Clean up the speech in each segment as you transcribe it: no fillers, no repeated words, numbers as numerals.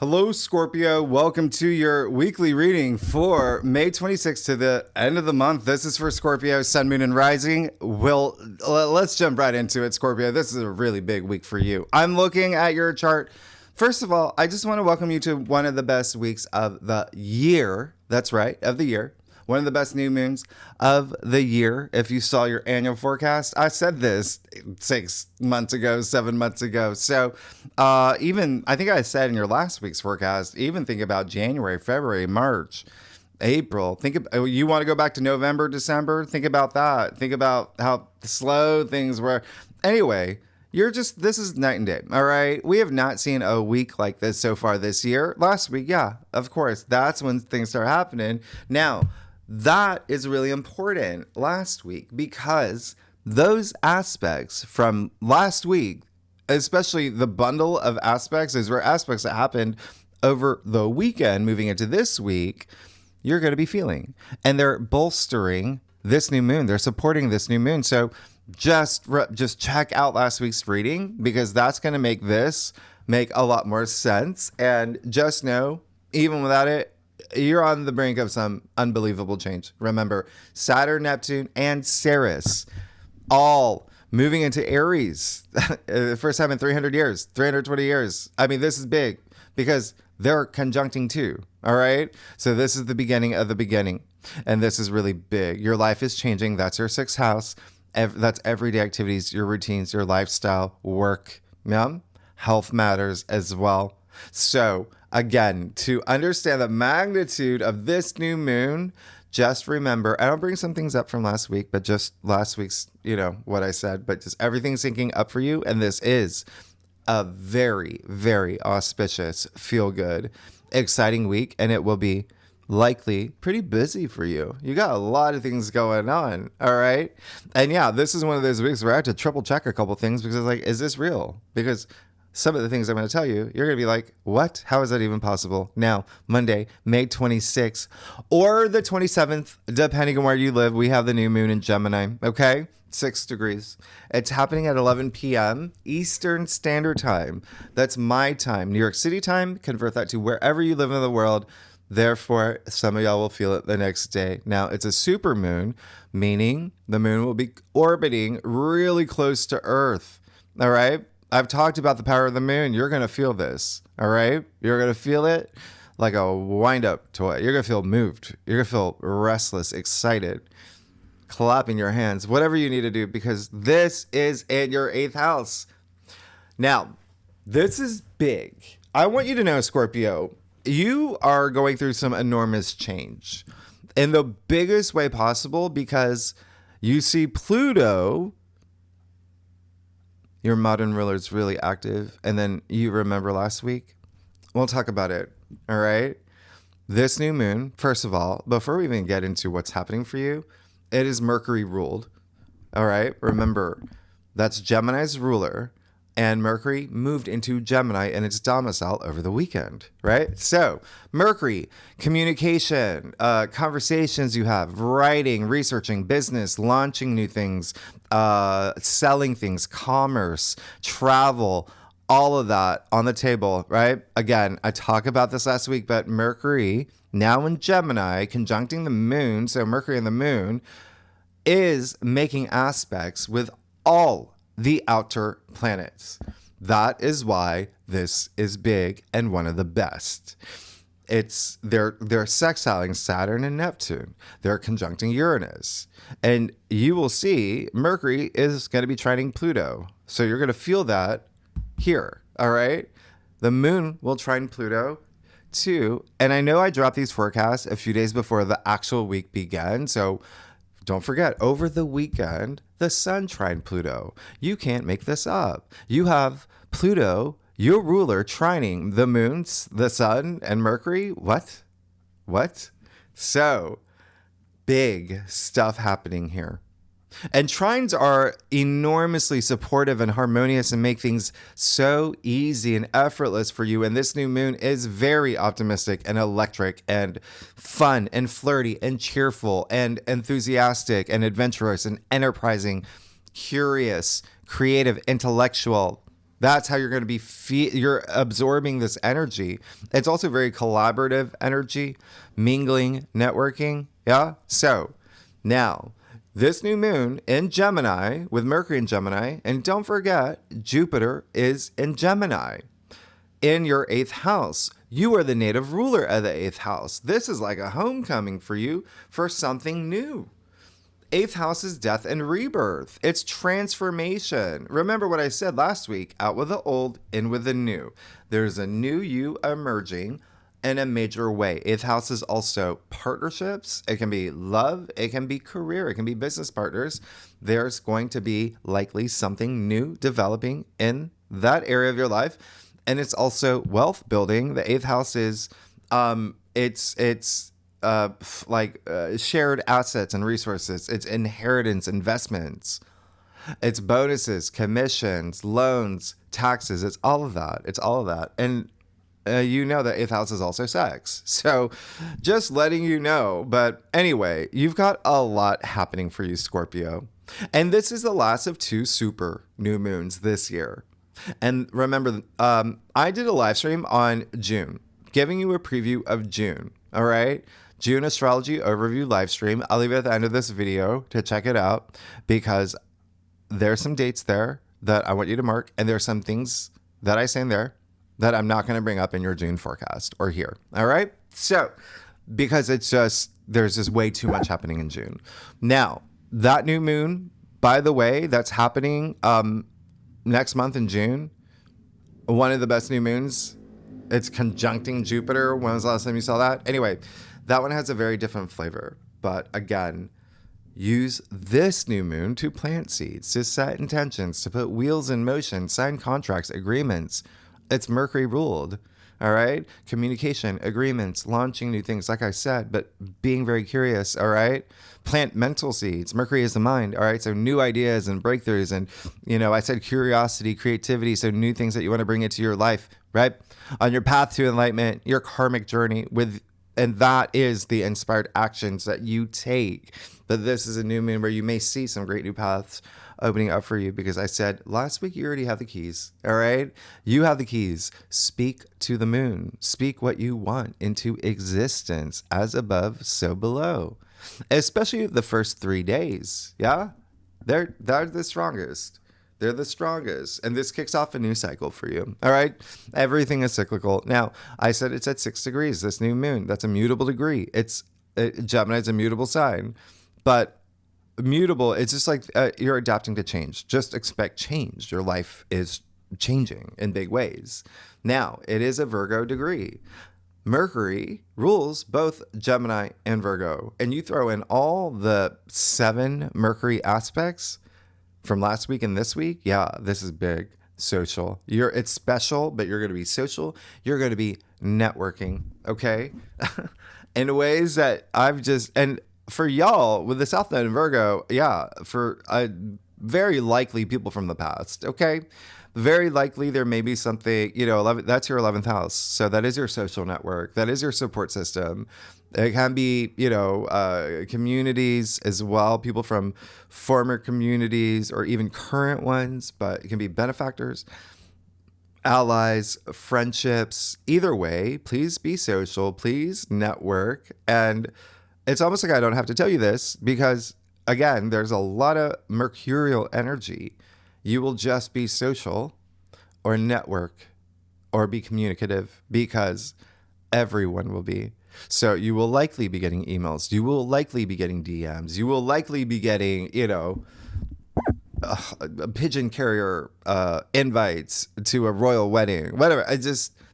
Hello, Scorpio. Welcome to your weekly reading for May 26th to the end of the month. This is for Scorpio, Sun, Moon, and Rising. Let's jump right into it, Scorpio. This is a really big week for you. I'm looking at your chart. First of all, I just want to welcome you to one of the best weeks of the year. That's right, of the year. One of the best new moons of the year. If you saw your annual forecast, I said this 6 months ago, 7 months ago. So even, I think I said in your last week's forecast, even think about January, February, March, April. You want to go back to November, December? Think about that. Think about how slow things were. Anyway, this is night and day, all right? We have not seen a week like this so far this year. Last week, yeah, of course. That's when things start happening. Now, that is really important last week because those aspects from last week, especially the bundle of aspects, those were aspects that happened over the weekend moving into this week, you're going to be feeling. And they're bolstering this new moon. They're supporting this new moon. So just check out last week's reading because that's going to make this make a lot more sense. And just know, even without it, you're on the brink of some unbelievable change. Remember, Saturn, Neptune, and Ceres all moving into Aries. The first time in 300 years, 320 years. I mean, this is big because they're conjuncting too. All right. So this is the beginning of the beginning. And this is really big. Your life is changing. That's your sixth house. That's everyday activities, your routines, your lifestyle, work. Yeah. Health matters as well. So again, to understand the magnitude of this new moon, just remember, and I'll bring some things up from last week, but just last week's, what I said, but just everything's syncing up for you. And this is a very, very auspicious, feel good, exciting week. And it will be likely pretty busy for you. You got a lot of things going on. All right. And yeah, this is one of those weeks where I had to triple check a couple things because is this real? Because some of the things I'm going to tell you, you're going to be like, what? How is that even possible? Now, Monday, May 26th or the 27th, depending on where you live, we have the new moon in Gemini, okay? 6 degrees. It's happening at 11 p.m. Eastern Standard Time. That's my time. New York City time, convert that to wherever you live in the world. Therefore, some of y'all will feel it the next day. Now, it's a super moon, meaning the moon will be orbiting really close to Earth, all right? I've talked about the power of the moon. You're going to feel this, all right? You're going to feel it like a wind-up toy. You're going to feel moved. You're going to feel restless, excited, clapping your hands, whatever you need to do, because this is in your 8th house. Now, this is big. I want you to know, Scorpio, you are going through some enormous change in the biggest way possible because you see Pluto, your modern ruler, is really active. And then you remember last week? We'll talk about it. All right. This new moon, first of all, before we even get into what's happening for you, it is Mercury ruled. All right. Remember, that's Gemini's ruler. And Mercury moved into Gemini and its domicile over the weekend, right? So Mercury, communication, conversations you have, writing, researching, business, launching new things, selling things, commerce, travel, all of that on the table, right? Again, I talked about this last week, but Mercury, now in Gemini, conjuncting the moon, so Mercury and the moon, is making aspects with all the outer planets. That is why this is big and one of the best. They're sextiling Saturn and Neptune. They're conjuncting Uranus. And you will see Mercury is going to be trining Pluto. So you're going to feel that here, all right? The moon will trine Pluto too. And I know I dropped these forecasts a few days before the actual week began. So don't forget, over the weekend, the sun trined Pluto. You can't make this up. You have Pluto, your ruler, trining the moon, the sun, and Mercury. What? So, big stuff happening here. And trines are enormously supportive and harmonious and make things so easy and effortless for you. And this new moon is very optimistic and electric and fun and flirty and cheerful and enthusiastic and adventurous and enterprising, curious, creative, intellectual. That's how you're going to be, you're absorbing this energy. It's also very collaborative energy, mingling, networking. Yeah. So now this new moon in Gemini with Mercury in Gemini. And don't forget, Jupiter is in Gemini in your 8th house. You are the native ruler of the 8th house. This is like a homecoming for you for something new. 8th house is death and rebirth. It's transformation. Remember what I said last week, out with the old, in with the new. There's a new you emerging in a major way. 8th house is also partnerships. It can be love. It can be career. It can be business partners. There's going to be likely something new developing in that area of your life. And it's also wealth building. The 8th house is, shared assets and resources. It's inheritance, investments. It's bonuses, commissions, loans, taxes. It's all of that. It's all of that. And you know that 8th house is also sex. So just letting you know. But anyway, you've got a lot happening for you, Scorpio. And this is the last of 2 super new moons this year. And remember, I did a live stream on June, giving you a preview of June. All right. June astrology overview live stream. I'll leave it at the end of this video to check it out because there's some dates there that I want you to mark. And there's some things that I say in there that I'm not going to bring up in your June forecast or here. All right. So because it's just, there's just way too much happening in June. Now, that new moon, by the way, that's happening next month in June, one of the best new moons. It's conjuncting Jupiter. When was the last time you saw that? Anyway, that one has a very different flavor. But again, use this new moon to plant seeds, to set intentions, to put wheels in motion, sign contracts, agreements. It's Mercury ruled. All right. Communication, agreements, launching new things, like I said, but being very curious. All right. Plant mental seeds. Mercury is the mind. All right. So new ideas and breakthroughs. And, I said curiosity, creativity. So new things that you want to bring into your life, right? On your path to enlightenment, your karmic journey and that is the inspired actions that you take. But this is a new moon where you may see some great new paths opening up for you because I said last week you already have the keys. All right. You have the keys. Speak to the moon. Speak what you want into existence, as above, so below. Especially the first 3 days. Yeah. They're the strongest. They're the strongest. And this kicks off a new cycle for you. All right. Everything is cyclical. Now, I said it's at 6 degrees, this new moon. That's a mutable degree. Gemini is a mutable sign. But mutable, it's just like you're adapting to change. Just expect change. Your life is changing in big ways. Now, it is a Virgo degree. Mercury rules both Gemini and Virgo. And you throw in all the 7 Mercury aspects from last week and this week. Yeah, this is big. Social. It's special, but you're going to be social. You're going to be networking. Okay. In ways that and for y'all with the South Node in Virgo, yeah, for very likely people from the past, okay? Very likely there may be something, 11, that's your 11th house. So that is your social network. That is your support system. It can be, communities as well, people from former communities or even current ones, but it can be benefactors, allies, friendships. Either way, please be social, please network. And it's almost like I don't have to tell you this because, again, there's a lot of mercurial energy. You will just be social or network or be communicative because everyone will be. So you will likely be getting emails. You will likely be getting DMs. You will likely be getting, pigeon carrier invites to a royal wedding, whatever.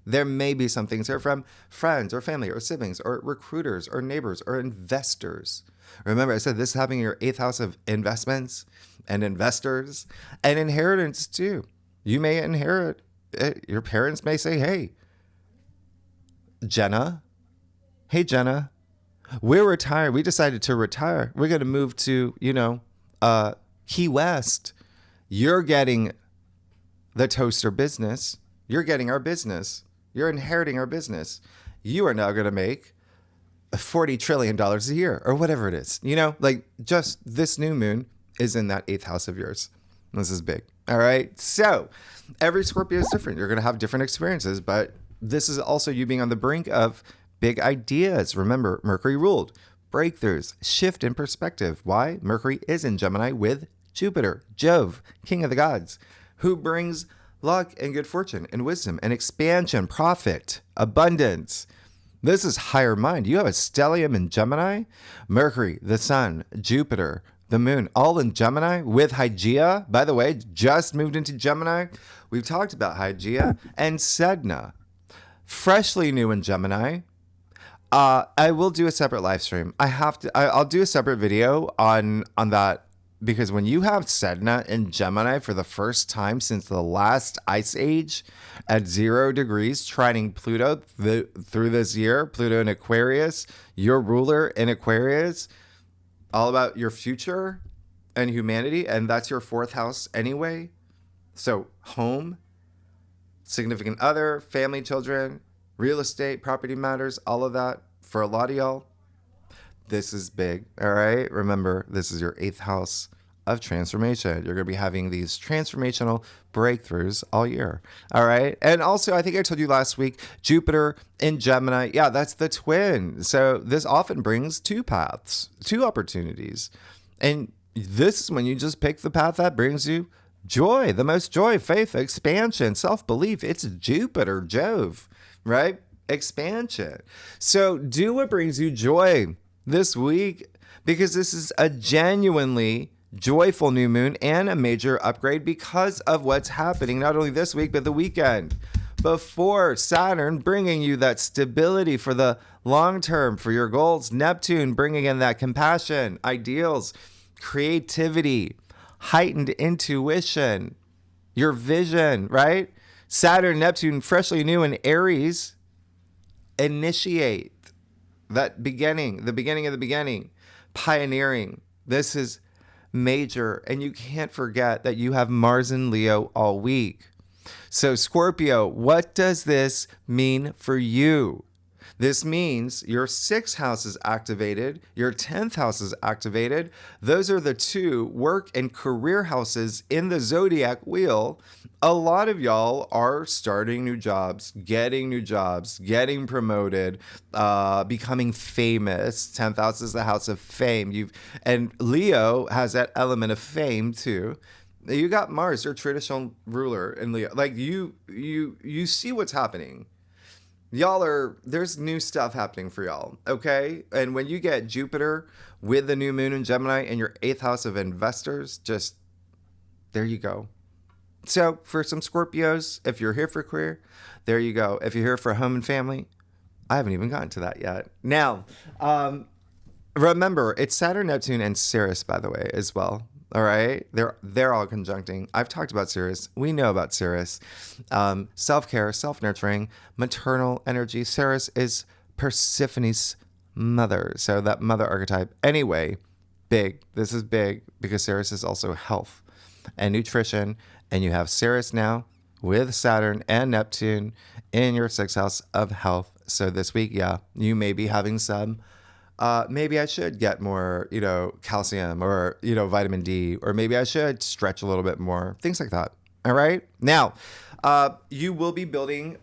There may be some things here from friends or family or siblings or recruiters or neighbors or investors. Remember, I said this is happening in your 8th house of investments and investors and inheritance too. You may inherit it. Your parents may say, hey, Jenna, we're retired. We decided to retire. We're going to move to, Key West. You're getting the toaster business. You're getting our business. You're inheriting our business. You are now going to make $40 trillion a year or whatever it is. Just this new moon is in that 8th house of yours. This is big. All right. So every Scorpio is different. You're going to have different experiences, but this is also you being on the brink of big ideas. Remember, Mercury ruled breakthroughs, shift in perspective. Why? Mercury is in Gemini with Jupiter, Jove, king of the gods, who brings luck and good fortune and wisdom and expansion, profit, abundance. This is higher mind. You have a stellium in Gemini, Mercury, the sun, Jupiter, the moon, all in Gemini with Hygeia. By the way, just moved into Gemini. We've talked about Hygeia and Sedna, freshly new in Gemini. I will do a separate live stream. I'll do a separate video on that, because when you have Sedna in Gemini for the first time since the last ice age at 0 degrees, trining Pluto through this year, Pluto in Aquarius, your ruler in Aquarius, all about your future and humanity. And that's your 4th house anyway. So home, significant other, family, children, real estate, property matters, all of that. For a lot of y'all, this is big. All right. Remember, this is your 8th house of transformation. You're going to be having these transformational breakthroughs all year. All right. And also, I think I told you last week, Jupiter in Gemini. Yeah, that's the twin. So this often brings 2 paths, 2 opportunities. And this is when you just pick the path that brings you joy, the most joy, faith, expansion, self-belief. It's Jupiter, Jove, right? Expansion. So do what brings you joy this week, because this is a genuinely joyful new moon and a major upgrade because of what's happening not only this week, but the weekend before. Saturn bringing you that stability for the long term, for your goals. Neptune bringing in that compassion, ideals, creativity, heightened intuition, your vision, right? Saturn, Neptune, freshly new in Aries, initiate that beginning, the beginning of the beginning, pioneering. This is major. And you can't forget that you have Mars in Leo all week. So Scorpio, what does this mean for you? This means your 6th house is activated, your 10th house is activated. Those are the 2 work and career houses in the zodiac wheel. A lot of y'all are starting new jobs, getting promoted, becoming famous. 10th house is the house of fame. And Leo has that element of fame too. You got Mars, your traditional ruler in Leo. Like you see what's happening. There's new stuff happening for y'all, okay? And when you get Jupiter with the new moon in Gemini in your 8th house of investors, just there you go. So for some Scorpios, if you're here for career, there you go. If you're here for home and family, I haven't even gotten to that yet. Now, remember, it's Saturn, Neptune, and Ceres, by the way, as well. All right, they're all conjuncting. I've talked about Ceres. We know about Ceres. Self-care, self-nurturing, maternal energy. Ceres is Persephone's mother, so that mother archetype. Anyway, big. This is big because Ceres is also health and nutrition, and you have Ceres now with Saturn and Neptune in your 6th house of health. So this week, yeah, you may be having some. Maybe I should get more, calcium or, vitamin D, or maybe I should stretch a little bit more, things like that. All right. Now, you will be building,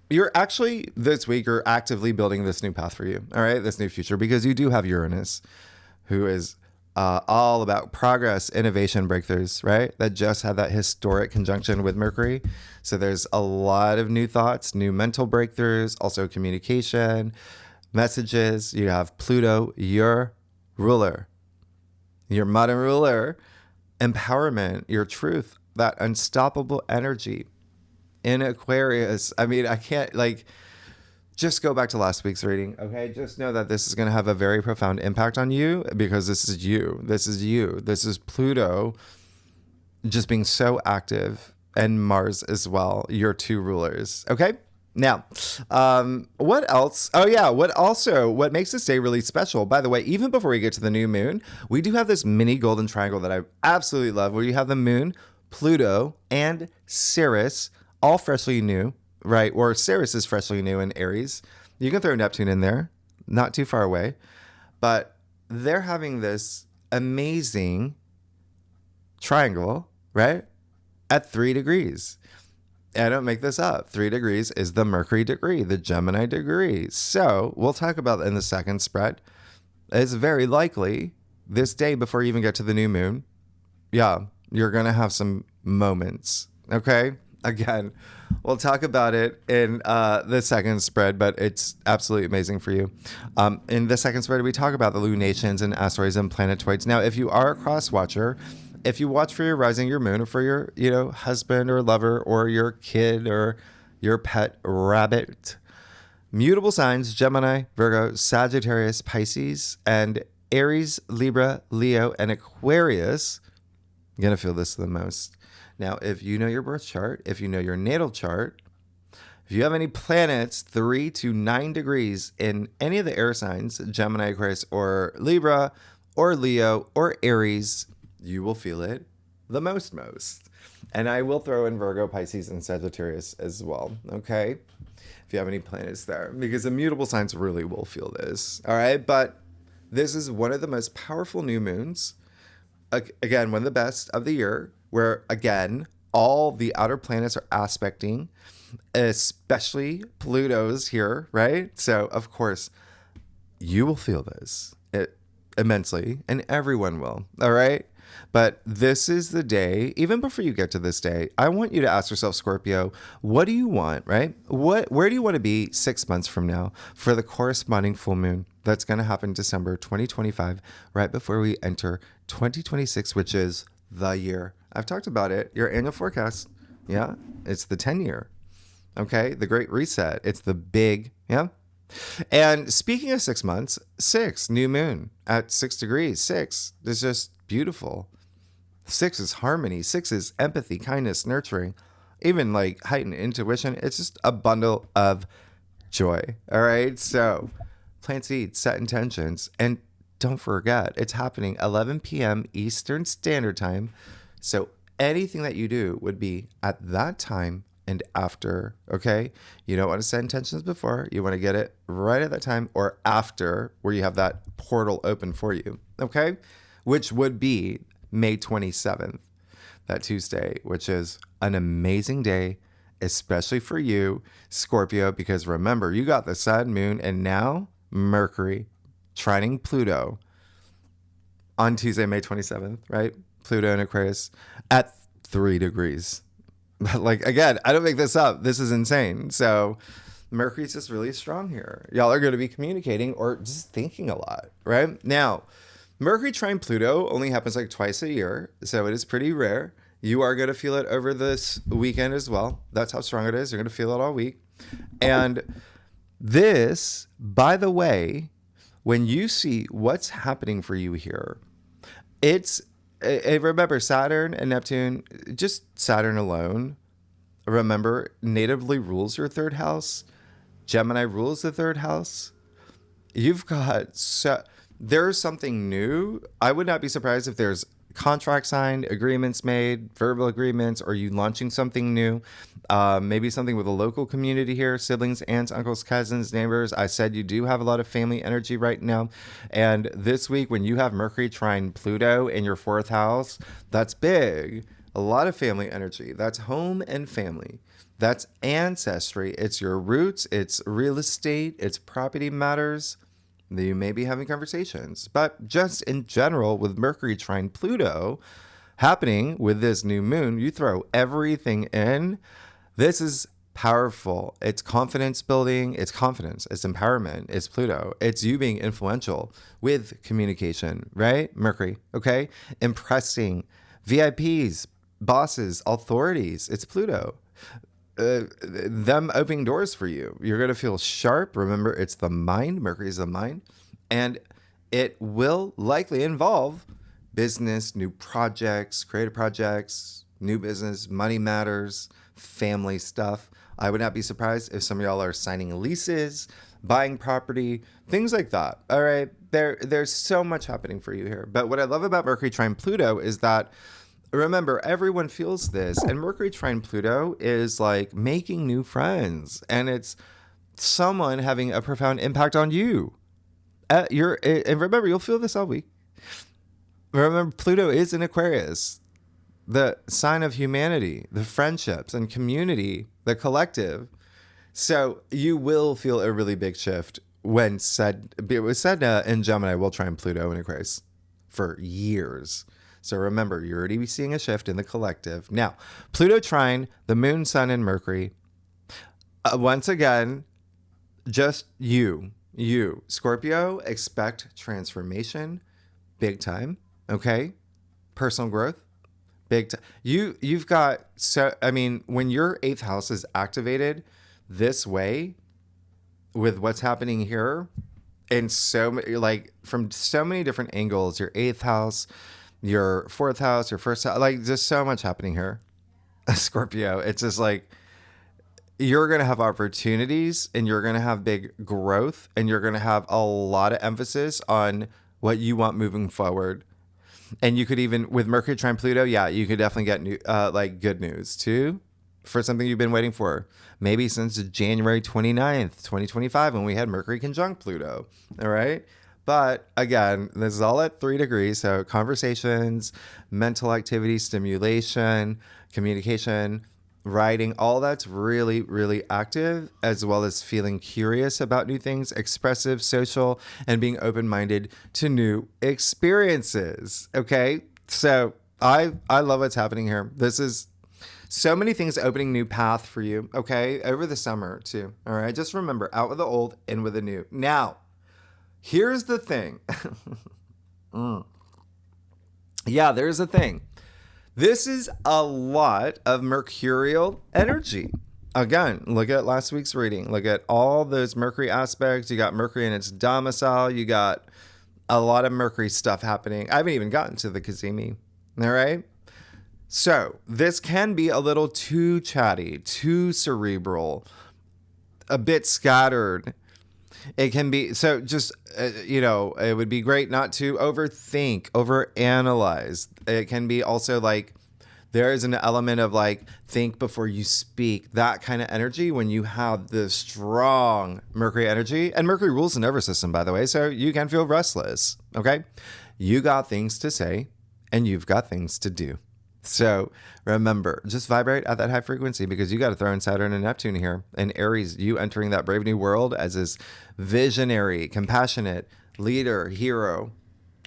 you're actually this week, you're actively building this new path for you. All right. This new future, because you do have Uranus, who is all about progress, innovation, breakthroughs, right? That just had that historic conjunction with Mercury. So there's a lot of new thoughts, new mental breakthroughs, also communication, messages. You have Pluto, your ruler, your modern ruler, empowerment, your truth, that unstoppable energy in Aquarius. I mean, I can't just go back to last week's reading. Okay. Just know that this is going to have a very profound impact on you, because this is you. This is you. This is Pluto just being so active, and Mars as well, your 2 rulers. Okay. Now, what else? Oh yeah. What makes this day really special, by the way, even before we get to the new moon, we do have this mini golden triangle that I absolutely love, where you have the moon, Pluto, and Ceres, all freshly new, right? Or Ceres is freshly new in Aries. You can throw Neptune in there, not too far away, but they're having this amazing triangle right? At 3 degrees. I don't make this up. 3 degrees is the Mercury degree, the Gemini degree. So we'll talk about that in the second spread. It's very likely this day before you even get to the new moon. Yeah, you're going to have some moments. Okay. Again, we'll talk about it in the second spread, but it's absolutely amazing for you. In the second spread, we talk about the lunations and asteroids and planetoids. Now, if you are a cross watcher, if you watch for your rising, your moon, or for your, husband or lover or your kid or your pet rabbit, mutable signs, Gemini, Virgo, Sagittarius, Pisces, and Aries, Libra, Leo, and Aquarius, you're going to feel this the most. Now, if you know your birth chart, if you know your natal chart, if you have any planets 3 to 9 degrees in any of the air signs, Gemini, Aquarius, or Libra, or Leo, or Aries, you will feel it the most. And I will throw in Virgo, Pisces, and Sagittarius as well, okay? If you have any planets there, because immutable signs really will feel this, all right? But this is one of the most powerful new moons. Again, one of the best of the year, where, again, all the outer planets are aspecting, especially Pluto's here, right? So, of course, you will feel this immensely, and everyone will, all right? But this is the day, even before you get to this day, I want you to ask yourself, Scorpio, what do you want, right? Where do you want to be 6 months from now for the corresponding full moon that's going to happen December 2025, right before we enter 2026, which is the year. I've talked about it, your annual forecast. Yeah, it's the 10-year. Okay, the Great Reset. It's the big, yeah. And speaking of 6 months, 6, new moon at 6 degrees. 6 is just beautiful. 6 is harmony. 6 is empathy, kindness, nurturing, even like heightened intuition. It's just a bundle of joy. All right. So plant seeds, set intentions, and don't forget, it's happening 11 p.m. Eastern Standard Time. So anything that you do would be at that time and after, okay? You don't want to set intentions before. You want to get it right at that time or after, where you have that portal open for you, okay? Which would be May 27th, that Tuesday, which is an amazing day, especially for you, Scorpio, because remember, you got the sun, moon, and now Mercury trining Pluto on Tuesday, May 27th, right? Pluto in Aquarius at 3 degrees. Like, again, I don't make this up. This is insane. So Mercury's just really strong here. Y'all are going to be communicating or just thinking a lot, right? Now, Mercury trine Pluto only happens like twice a year, so it is pretty rare. You are going to feel it over this weekend as well. That's how strong it is. You're going to feel it all week. And this, by the way, when you see what's happening for you here, remember Saturn and Neptune, just Saturn alone, remember, natively rules your third house. Gemini rules the third house. You've got, there's something new. I would not be surprised if there's contract signed, agreements made, verbal agreements, or you launching something new. Maybe something with a local community here, siblings, aunts, uncles, cousins, neighbors. I said you do have a lot of family energy right now. And this week, when you have Mercury trine Pluto in your 4th house, that's big. A lot of family energy. That's home and family. That's ancestry. It's your roots. It's real estate. It's property matters. You may be having conversations, but just in general, with Mercury trine Pluto happening with this new moon, you throw everything in. This is powerful. It's confidence building. It's confidence. It's empowerment. It's Pluto. It's you being influential with communication, right? Mercury. Okay. Impressing VIPs, bosses, authorities. It's Pluto. Them opening doors for you. You're going to feel sharp. Remember, it's the mind. Mercury is the mind. And it will likely involve business, new projects, creative projects, new business, money matters, family stuff. I would not be surprised if some of y'all are signing leases, buying property, things like that. All right. There's so much happening for you here. But what I love about Mercury trine Pluto is that, remember, everyone feels this, and Mercury trine Pluto is like making new friends, and it's someone having a profound impact on you. And remember, you'll feel this all week. Remember, Pluto is in Aquarius. the sign of humanity, the friendships and community, the collective. So you will feel a really big shift when it was said in Gemini, will trine Pluto in Aquarius for years. So remember, you're already seeing a shift in the collective. Now, Pluto trine, the moon, sun, and Mercury. Once again, just you, Scorpio, expect transformation, big time. Okay, personal growth, big time. You've got when your eighth house is activated this way, with what's happening here, and from so many different angles, your eighth house, your fourth house, your first house, like just so much happening here, Scorpio. It's just like you're going to have opportunities and you're going to have big growth and you're going to have a lot of emphasis on what you want moving forward. And you could even, with Mercury trine Pluto, yeah, you could definitely get good news too, for something you've been waiting for. Maybe since January 29th, 2025, when we had Mercury conjunct Pluto. All right. But again, this is all at 3 degrees. So conversations, mental activity, stimulation, communication, writing, all that's really, really active, as well as feeling curious about new things, expressive, social, and being open-minded to new experiences. Okay. So I love what's happening here. This is so many things opening new path for you. Okay. Over the summer too. All right. Just remember, out with the old, in with the new. Now, here's the thing. Yeah, there's a thing. This is a lot of mercurial energy. Again, look at last week's reading. Look at all those Mercury aspects. You got Mercury in its domicile. You got a lot of Mercury stuff happening. I haven't even gotten to the Kazemi. All right. So this can be a little too chatty, too cerebral, a bit scattered. It can be, so just, it would be great not to overthink, overanalyze. It can be also like, there is an element of like, think before you speak, that kind of energy when you have the strong Mercury energy. And Mercury rules the nervous system, by the way, so you can feel restless, okay? You got things to say and you've got things to do. So remember, just vibrate at that high frequency, because you got to throw in Saturn and Neptune here. And Aries, you entering that brave new world as this visionary, compassionate leader, hero,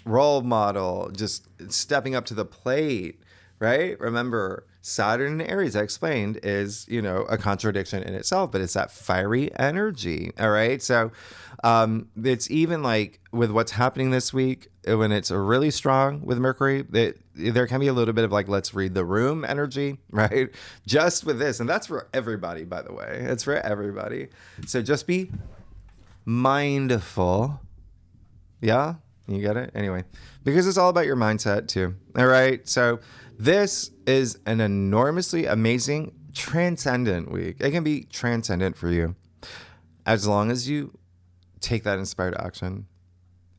role model, just stepping up to the plate, right? Remember, Saturn and Aries, I explained, is, a contradiction in itself, but it's that fiery energy. All right. So it's even like with what's happening this week, when it's really strong with Mercury, there can be a little bit of like, let's read the room energy, right? Just with this. And that's for everybody, by the way. It's for everybody. So just be mindful. Yeah, you get it? Anyway, because it's all about your mindset too. All right. So this is an enormously amazing, transcendent week. It can be transcendent for you as long as you take that inspired action.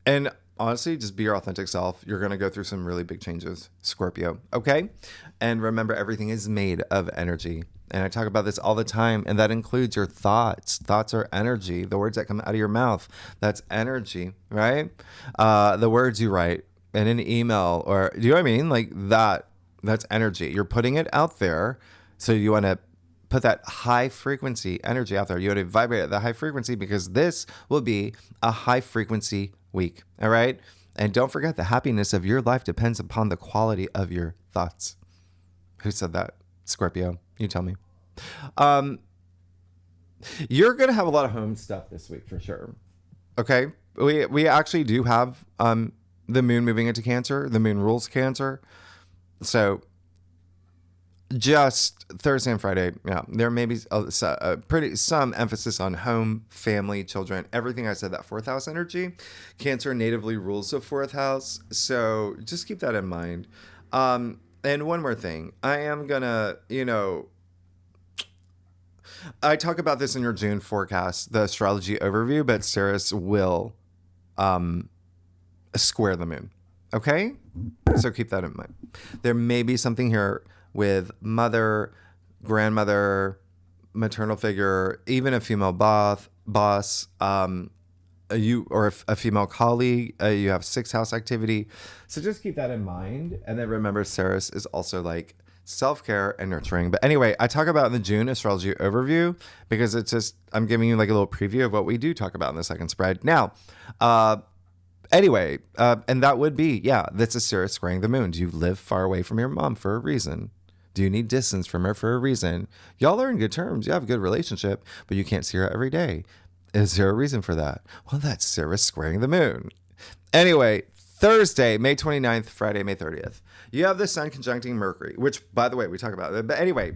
And honestly, just be your authentic self. You're going to go through some really big changes, Scorpio. Okay. And remember, everything is made of energy. And I talk about this all the time. And that includes your thoughts. Thoughts are energy. The words that come out of your mouth, that's energy, right? The words you write in an email, or do you know what I mean? Like that's energy. You're putting it out there. So you want to put that high frequency energy out there. You want to vibrate at the high frequency, because this will be a high frequency week. All right. And don't forget, the happiness of your life depends upon the quality of your thoughts. Who said that? Scorpio. You tell me. You're going to have a lot of home stuff this week for sure. Okay. We actually do have the moon moving into Cancer. The moon rules Cancer. So just Thursday and Friday, yeah, there may be some emphasis on home, family, children, everything I said, that fourth house energy. Cancer natively rules the fourth house, so just keep that in mind. And one more thing, I am gonna, I talk about this in your June forecast, the astrology overview, but Ceres will square the moon. Okay, so keep that in mind. There may be something here with mother, grandmother, maternal figure, even a female boss, you or a female colleague, you have sixth house activity. So just keep that in mind. And then remember, Ceres is also like self-care and nurturing. But anyway, I talk about in the June astrology overview because it's just, I'm giving you like a little preview of what we do talk about in the second spread. Now, anyway, and that would be, yeah, that's a Ceres squaring the moon. Do you live far away from your mom for a reason? Do you need distance from her for a reason? Y'all are in good terms. You have a good relationship, but you can't see her every day. Is there a reason for that? Well, that's Ceres squaring the moon. Anyway, Thursday, May 29th, Friday, May 30th. You have the sun conjuncting Mercury, which, by the way, we talk about it. But anyway,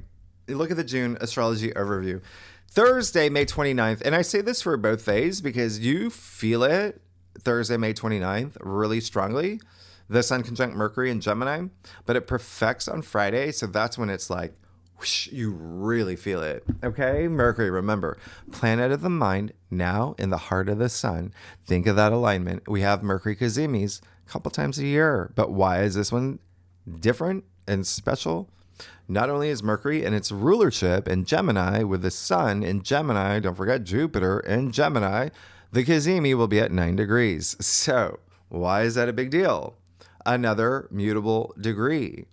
look at the June astrology overview. Thursday, May 29th, and I say this for both days because you feel it Thursday, May 29th, really strongly. The sun conjunct Mercury in Gemini, but it perfects on Friday. So that's when it's like, whoosh, you really feel it. Okay. Mercury, remember, planet of the mind, now in the heart of the sun. Think of that alignment. We have Mercury Kazimis a couple times a year, but why is this one different and special? Not only is Mercury in its rulership in Gemini with the sun in Gemini, don't forget Jupiter in Gemini, the Kazimi will be at 9 degrees. So why is that a big deal? Another mutable degree.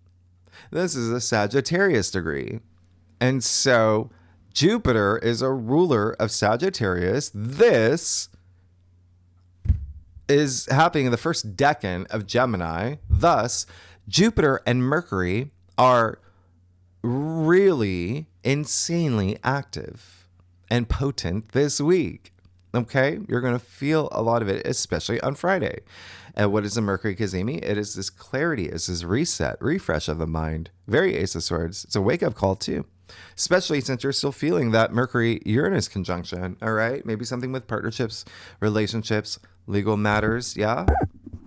This is a Sagittarius degree. And so Jupiter is a ruler of Sagittarius. This is happening in the first decan of Gemini. Thus, Jupiter and Mercury are really insanely active and potent this week. Okay? You're going to feel a lot of it, especially on Friday. And what is a Mercury Kazemi? It is this clarity. It's this reset, refresh of the mind. Very Ace of Swords. It's a wake-up call, too. Especially since you're still feeling that Mercury-Uranus conjunction, all right? Maybe something with partnerships, relationships, legal matters, yeah?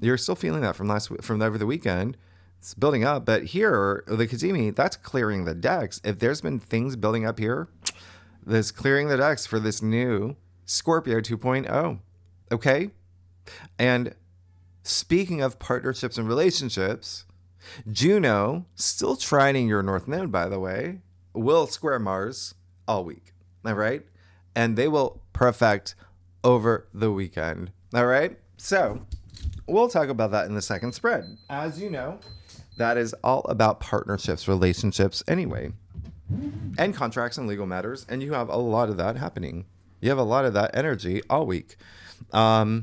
You're still feeling that from over the weekend. It's building up. But here, the Kazemi, that's clearing the decks. If there's been things building up here, there's clearing the decks for this new Scorpio 2.0, okay? And speaking of partnerships and relationships, Juno, still trining your North Node, by the way, will square Mars all week, all right? And they will perfect over the weekend, all right? So we'll talk about that in the second spread. As you know, that is all about partnerships, relationships anyway, and contracts and legal matters, and you have a lot of that happening. You have a lot of that energy all week. Mars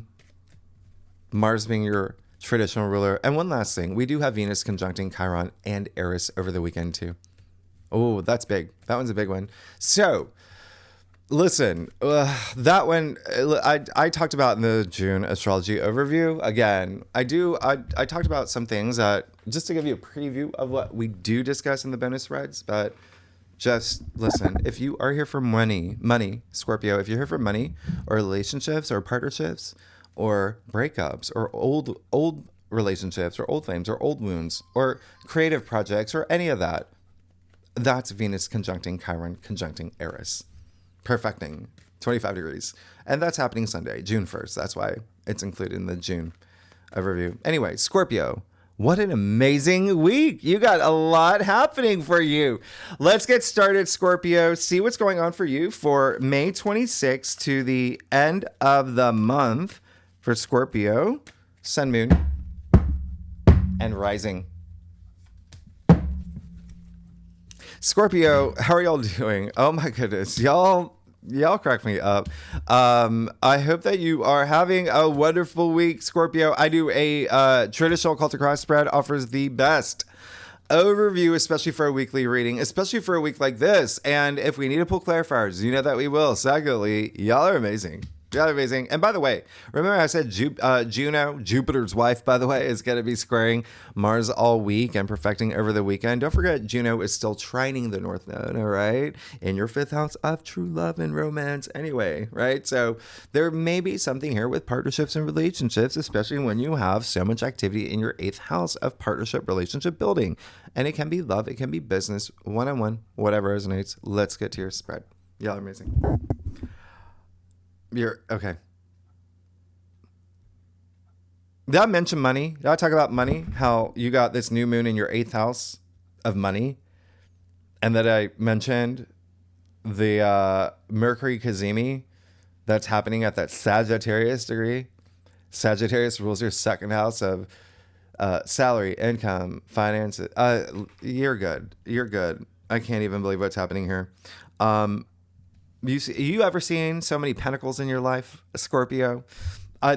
being your traditional ruler. And one last thing, we do have Venus conjuncting Chiron and Eris over the weekend too. Oh, that's big. That one's a big one. So listen, that one I talked about in the June astrology overview. Again, I talked about some things that, just to give you a preview of what we do discuss in the bonus spreads, but just listen, if you are here for money, Scorpio, if you're here for money or relationships or partnerships or breakups or old relationships or old flames or old wounds or creative projects or any of that, that's Venus conjuncting Chiron conjuncting Eris, perfecting 25 degrees. And that's happening Sunday, June 1st. That's why it's included in the June overview. Anyway, Scorpio, what an amazing week. You got a lot happening for you. Let's get started, Scorpio. See what's going on for you for May 26th to the end of the month for Scorpio, Sun, Moon, and Rising. Scorpio, how are y'all doing? Oh my goodness. Y'all crack me up. I hope that you are having a wonderful week, Scorpio. I do a traditional Cultic Cross spread, offers the best overview, especially for a weekly reading, especially for a week like this. And if we need to pull clarifiers, you know that we will. Secondly, y'all are amazing. Y'all are amazing. And by the way, remember I said Juno, Jupiter's wife, by the way, is going to be squaring Mars all week and perfecting over the weekend. Don't forget, Juno is still trining the North Node, all right? In your fifth house of true love and romance anyway, right? So there may be something here with partnerships and relationships, especially when you have so much activity in your eighth house of partnership relationship building. And it can be love, it can be business, one-on-one, whatever resonates. Let's get to your spread. Y'all are amazing. You're okay. Did I mention money? Did I talk about money? How you got this new moon in your eighth house of money? And that I mentioned the Mercury Kazemi that's happening at that Sagittarius degree. Sagittarius rules your second house of salary, income, finances. You're good. You're good. I can't even believe what's happening here. You ever seen so many pentacles in your life, Scorpio?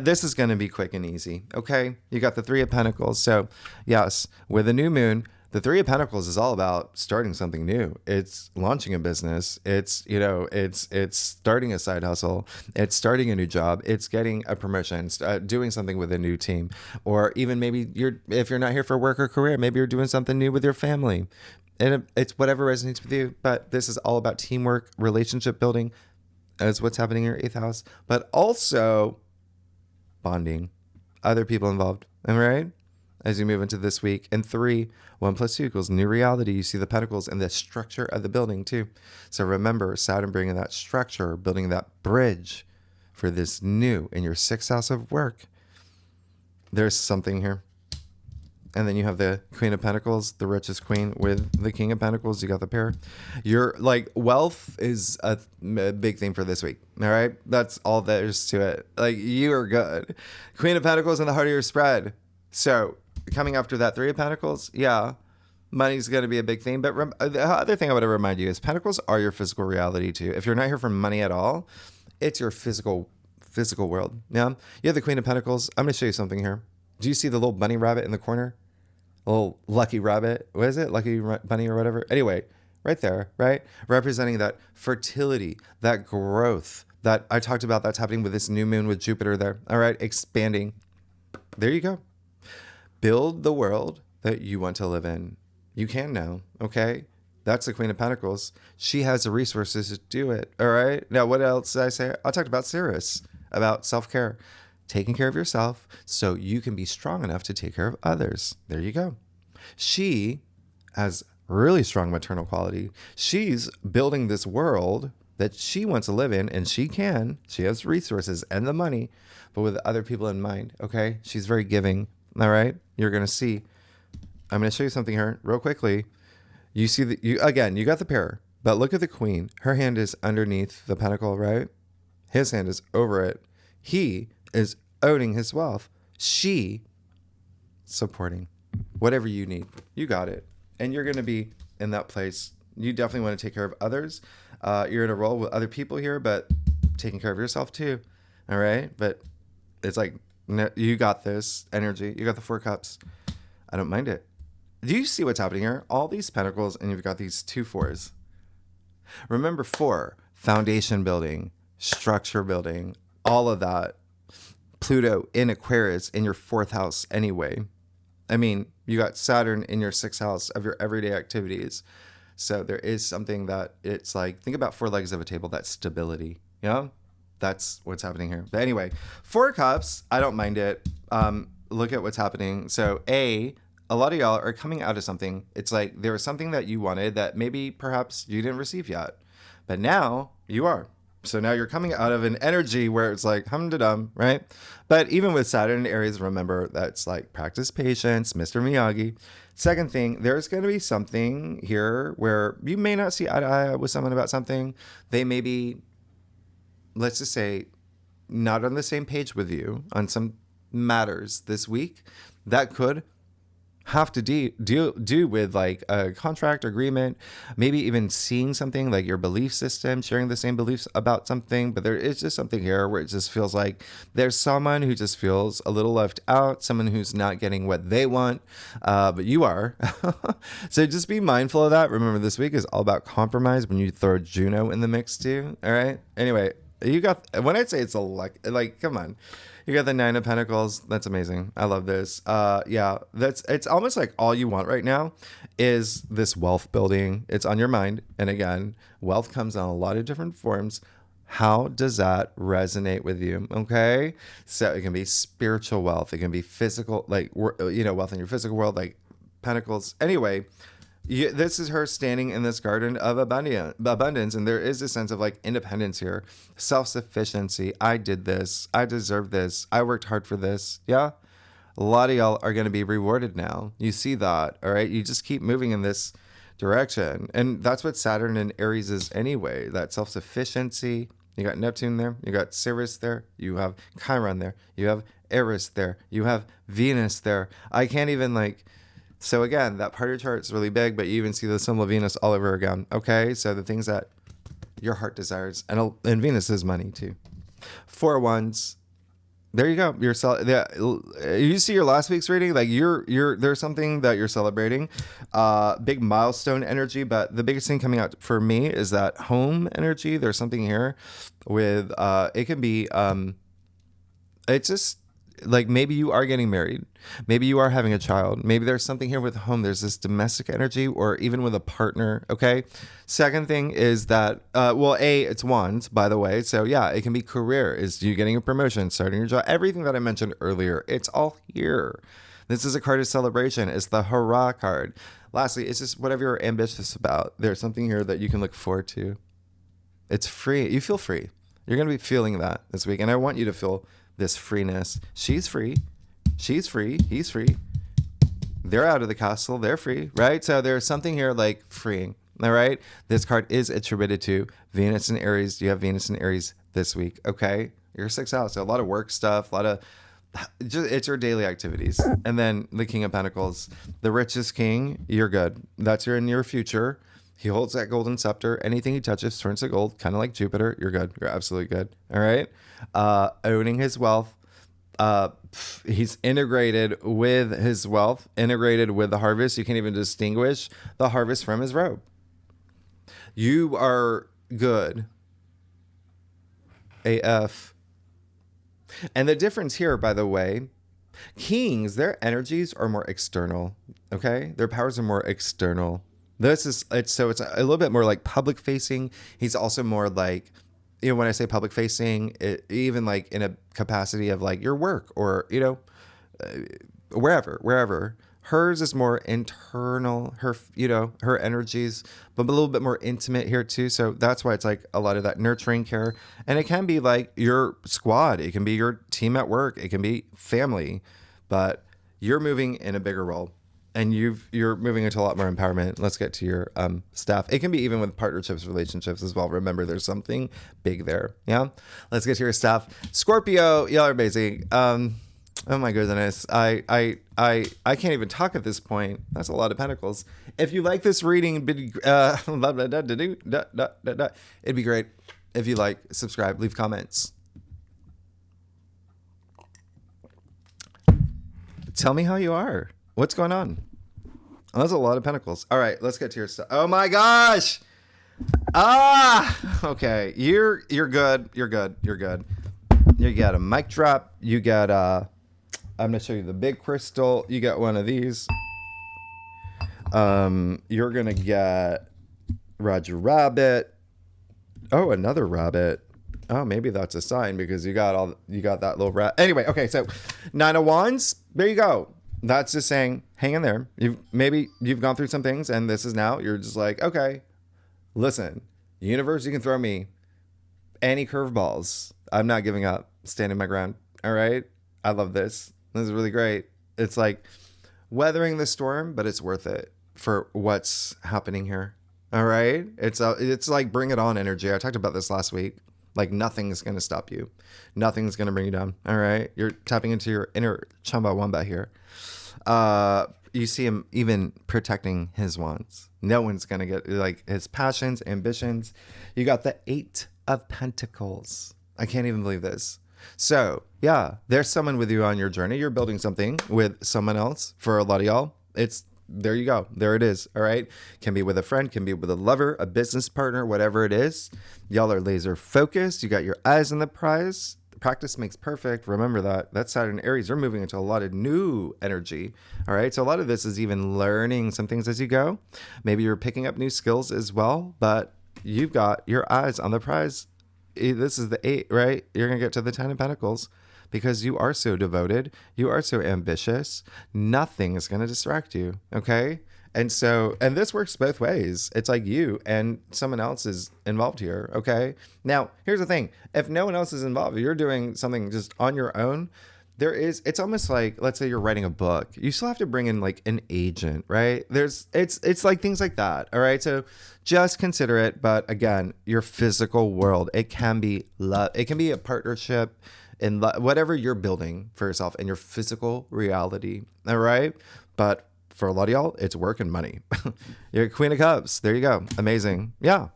This is going to be quick and easy. Okay. You got the Three of Pentacles. So yes, with the new moon, the Three of Pentacles is all about starting something new. It's launching a business. It's, it's starting a side hustle. It's starting a new job. It's getting a promotion, doing something with a new team, or even maybe if you're not here for work or career, maybe you're doing something new with your family, and it's whatever resonates with you. But this is all about teamwork, relationship building, as what's happening in your 8th house, but also bonding, other people involved. Am I right? As you move into this week. And 3, 1 + 2 equals new reality. You see the pentacles and the structure of the building too. So remember, Saturn bringing that structure, building that bridge for this new in your 6th house of work. There's something here. And then you have the Queen of Pentacles, the richest queen, with the King of Pentacles. You got the pair. Your wealth is a big thing for this week. All right. That's all there's to it. You are good. Queen of Pentacles in the heart of your spread. So coming after that 3 of Pentacles, yeah, money's going to be a big thing. But the other thing I want to remind you is Pentacles are your physical reality too. If you're not here for money at all, it's your physical world. Yeah. You have the Queen of Pentacles. I'm going to show you something here. Do you see the little bunny rabbit in the corner? A little lucky rabbit. What is it? Lucky bunny or whatever. Anyway, right there, right? Representing that fertility, that growth that I talked about that's happening with this new moon with Jupiter there. All right. Expanding. There you go. Build the world that you want to live in. You can now. Okay. That's the Queen of Pentacles. She has the resources to do it. All right. Now, what else did I say? I talked about Sirius, about self-care. Taking care of yourself so you can be strong enough to take care of others. There you go. She has really strong maternal quality. She's building this world that she wants to live in, and she can. She has resources and the money, but with other people in mind. Okay. She's very giving. All right. You're going to see. I'm going to show you something here real quickly. You see that you got the pair, but look at the queen. Her hand is underneath the pentacle, right? His hand is over it. He is owning his wealth. She supporting whatever you need. You got it. And you're going to be in that place. You definitely want to take care of others. You're in a role with other people here, but taking care of yourself too. All right. But it's you got this energy. You got the 4 cups. I don't mind it. Do you see what's happening here? All these pentacles, and you've got these 2 4s. Remember 4, foundation building, structure building, all of that. Pluto in Aquarius in your 4th house anyway. I mean, you got Saturn in your 6th house of your everyday activities. So there is something that it's think about 4 legs of a table, that stability. Yeah, that's what's happening here. But anyway, 4 cups, I don't mind it. Look at what's happening. So a lot of y'all are coming out of something. It's there was something that you wanted that maybe perhaps you didn't receive yet, but now you are. So now you're coming out of an energy where it's hum-da-dum, right? But even with Saturn and Aries, remember that's practice patience, Mr. Miyagi. Second thing, there's going to be something here where you may not see eye to eye with someone about something. They may be, let's just say, not on the same page with you on some matters this week. That could have to do with a contract agreement, maybe even seeing something your belief system, sharing the same beliefs about something. But there is just something here where it just feels there's someone who just feels a little left out, someone who's not getting what they want, but you are. So just be mindful of that. Remember, this week is all about compromise when you throw Juno in the mix too. All right. Anyway, when I say it's come on. You got the 9 of Pentacles. That's amazing. I love this. Yeah, it's almost all you want right now is this wealth building. It's on your mind. And again, wealth comes in a lot of different forms. How does that resonate with you? Okay. So it can be spiritual wealth. It can be physical, wealth in your physical world, Pentacles. Anyway, this is her standing in this garden of abundance, and there is a sense of independence here, self-sufficiency. I did this. I deserve this. I worked hard for this. Yeah. A lot of y'all are going to be rewarded now. You see that. All right. You just keep moving in this direction. And that's what Saturn and Aries is anyway, that self-sufficiency, You got Neptune there. You got Ceres there. You have Chiron there. You have Eris there. You have Venus there. I can't even like... So again, that part of your chart is really big, but you even see the symbol of Venus all over again. Okay, so the things that your heart desires, and Venus is money too. 4 wands. There you go. You see your last week's reading, like there's something that you're celebrating, big milestone energy. But the biggest thing coming out for me is that home energy. There's something here with it can be it's just like maybe you are getting married, maybe you are having a child, maybe there's something here with home. There's this domestic energy, or even with a partner. Okay. Second thing is that it's wands, by the way. So yeah, it can be career. Is you getting a promotion, starting your job, everything that I mentioned earlier, it's all here. This is a card of celebration. It's the hurrah card. Lastly, it's just whatever you're ambitious about. There's something here that you can look forward to. It's free. You feel free. You're going to be feeling that this week. And I want you to feel this freeness. She's free. She's free. He's free. They're out of the castle. They're free, right? So there's something here like freeing. All right. This card is attributed to Venus and Aries. You have Venus and Aries this week. Okay. You're 6th house. So a lot of work stuff, it's your daily activities. And then the King of Pentacles, the richest king. You're good. That's in your future. He holds that golden scepter. Anything he touches turns to gold, kind of like Jupiter. You're good. You're absolutely good. All right. Owning his wealth. He's integrated with his wealth, integrated with the harvest. You can't even distinguish the harvest from his robe. You are good. AF. And the difference here, by the way, kings, their energies are more external. Okay. Their powers are more external. It's a little bit more like public facing. He's also more like, when I say public facing, even like in a capacity of like your work or, wherever. Hers is more internal, her energies, but a little bit more intimate here too. So that's why it's like a lot of that nurturing care. And it can be like your squad. It can be your team at work. It can be family, but you're moving in a bigger role. And you're moving into a lot more empowerment. Let's get to your staff. It can be even with partnerships, relationships as well. Remember, there's something big there. Yeah. Let's get to your staff. Scorpio, y'all are amazing. Oh my goodness. I can't even talk at this point. That's a lot of pentacles. If you like this reading, it'd be great if you like, subscribe, leave comments. Tell me how you are. What's going on? Oh, that's a lot of pentacles. All right, let's get to your stuff. Oh my gosh. Okay. You're good. You're good. You're good. You got a mic drop. You got I'm gonna show you the big crystal. You got one of these. You're gonna get Roger Rabbit. Oh, another rabbit. Oh, maybe that's a sign because you got that little rat. Anyway, okay, so 9 of Wands. There you go. That's just saying, hang in there. You've gone through some things, and this is now, you're just like, okay, listen, universe, you can throw me any curveballs. I'm not giving up, standing my ground. All right. I love this. This is really great. It's like weathering the storm, but it's worth it for what's happening here. All right. It's like bring it on energy. I talked about this last week. Like nothing is going to stop you. Nothing's going to bring you down. All right. You're tapping into your inner Chumbawamba here. You see him even protecting his wants. No one's going to get like his passions, ambitions. You got the 8 of Pentacles. I can't even believe this. So yeah, there's someone with you on your journey. You're building something with someone else. For a lot of y'all, there you go. There it is. All right. Can be with a friend, can be with a lover, a business partner, whatever it is. Y'all are laser focused. You got your eyes on the prize. Practice makes perfect. Remember that. That's Saturn Aries. You're moving into a lot of new energy. All right. So a lot of this is even learning some things as you go. Maybe you're picking up new skills as well, but you've got your eyes on the prize. This is the 8, right? You're going to get to the 10 of Pentacles because you are so devoted. You are so ambitious. Nothing is going to distract you. Okay. And this works both ways. It's like you and someone else is involved here. Okay. Now, here's the thing. If no one else is involved, you're doing something just on your own. it's almost like, let's say you're writing a book, you still have to bring in like an agent, right? It's like things like that. All right. So just consider it. But again, your physical world, it can be love. It can be a partnership in whatever you're building for yourself in your physical reality. All right. But for a lot of y'all, it's work and money. You're Queen of Cups. There you go. Amazing. Yeah.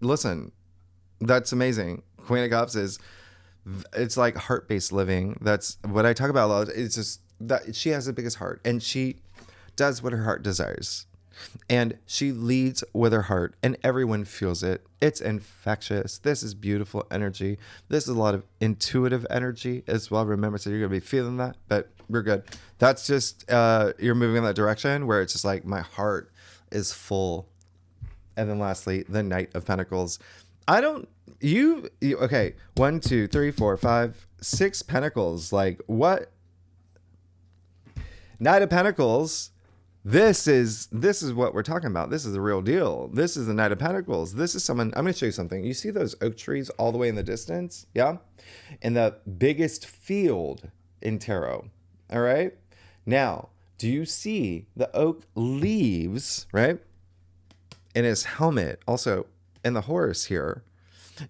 Listen, that's amazing. Queen of Cups it's like heart-based living. That's what I talk about a lot. It's just that she has the biggest heart and she does what her heart desires. And she leads with her heart and everyone feels it. It's infectious. This is beautiful energy. This is a lot of intuitive energy as well. Remember, so you're going to be feeling that, but we're good. That's just, you're moving in that direction where it's just like my heart is full. And then lastly, the Knight of Pentacles. Okay. 1, 2, 3, 4, 5, 6 Pentacles. Like what? Knight of Pentacles. This is what we're talking about. This is the real deal. This is the Knight of Pentacles. This is someone, I'm going to show you something. You see those oak trees all the way in the distance? Yeah. In the biggest field in tarot. All right. Now, do you see the oak leaves, right? In his helmet, also in the horse here.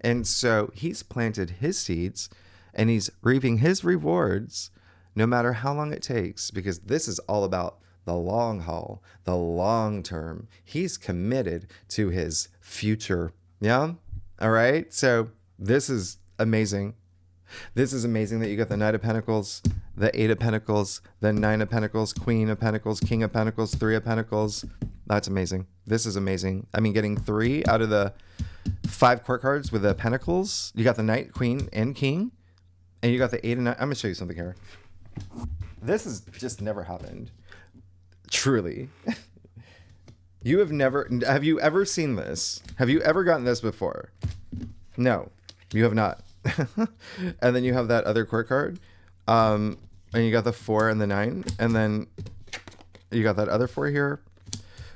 And so he's planted his seeds and he's reaping his rewards no matter how long it takes, because this is all about the long haul, the long term. He's committed to his future. Yeah. All right. So this is amazing. This is amazing that you got the Knight of Pentacles, the 8 of Pentacles, the 9 of Pentacles, Queen of Pentacles, King of Pentacles, 3 of Pentacles. That's amazing. This is amazing. I mean, getting 3 out of the 5 court cards with the Pentacles. You got the Knight, Queen, and King. And you got the 8 and 9. I'm going to show you something here. This has just never happened. Truly. Have you ever seen this? Have you ever gotten this before? No, you have not. And then you have that other court card. And you got the 4 and the 9. And then you got that other 4 here.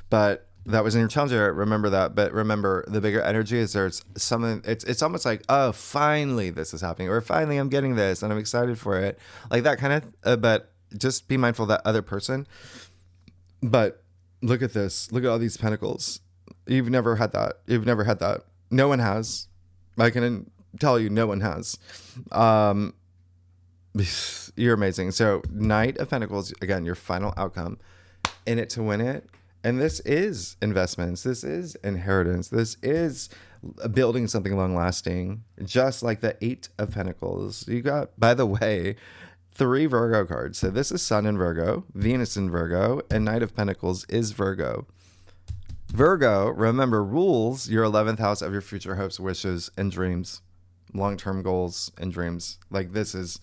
But that was in your challenger. Remember that. But remember, the bigger energy is there's something. It's almost like, oh, finally this is happening. Or finally I'm getting this and I'm excited for it. Like that kind of. But just be mindful of that other person. But look at this. Look at all these pentacles. You've never had that. You've never had that. No one has. I can tell you, no one has. You're amazing. So Knight of Pentacles, again, your final outcome. In it to win it. And this is investments. This is inheritance. This is building something long lasting. Just like the 8 of Pentacles. You got, by the way, 3 Virgo cards. So this is Sun in Virgo, Venus in Virgo, and Knight of Pentacles is Virgo. Virgo, remember, rules your 11th house of your future hopes, wishes, and dreams. Long-term goals and dreams. Like this is,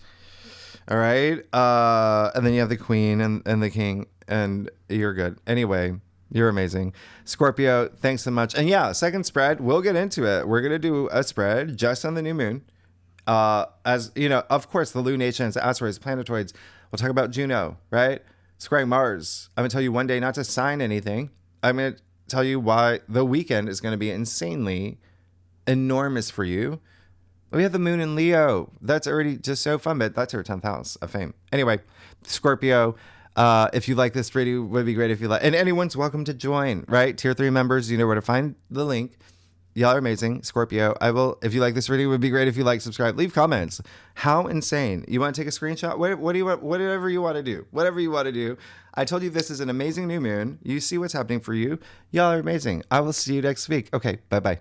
all right? And then you have the Queen and the King, and you're good. Anyway, you're amazing. Scorpio, thanks so much. And yeah, second spread, we'll get into it. We're going to do a spread just on the new moon. As you know, of course, the lunations, asteroids, planetoids. We'll talk about Juno, right? Squaring Mars. I'm going to tell you one day not to sign anything. I'm going to tell you why the weekend is going to be insanely enormous for you. We have the moon in Leo. That's already just so fun, but that's our 10th house of fame. Anyway, Scorpio, if you like this video, it would be great if you like, and anyone's welcome to join, right? Tier 3 members, you know where to find the link. Y'all are amazing. Scorpio, if you like this video, it would be great if you like, subscribe, leave comments. How insane. You want to take a screenshot? What do you want? Whatever you want to do. Whatever you want to do. I told you this is an amazing new moon. You see what's happening for you. Y'all are amazing. I will see you next week. Okay, bye-bye.